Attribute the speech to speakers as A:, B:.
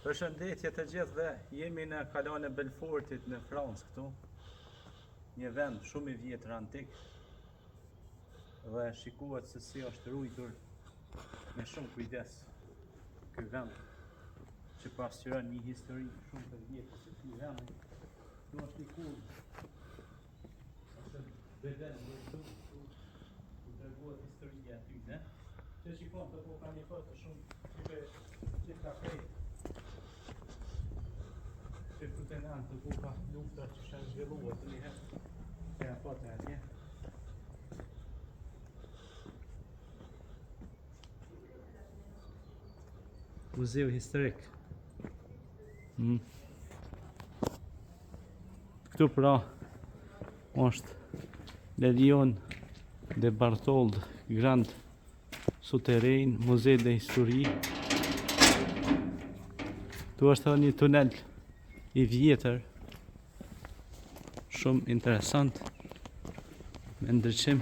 A: Përshëndetje të gjithëve, jemi në kalon e Belfortit në Francë këtu. Një vend shumë i vjetër antik. Dhe shikohet se si është ruajtur me shumë kujdes ky vend, që pasqyron një histori shumë të vjetër se ky vend. Këtu është i kull. Është beden në këtu, ku treguohet historia aty, ne? Që shikon të po ka një foto shumë që ka krejt. Që këtë në anë të ku ka lufta që shë zhvilluar të njëherë. Që e foto e atje. Muzeu historik. Këtu pra është Le Lion de Barthold Grand Souterrain, Musée d'Historie. Këtu është edhe një tunel i vjetër, shumë interesant, me ndryqim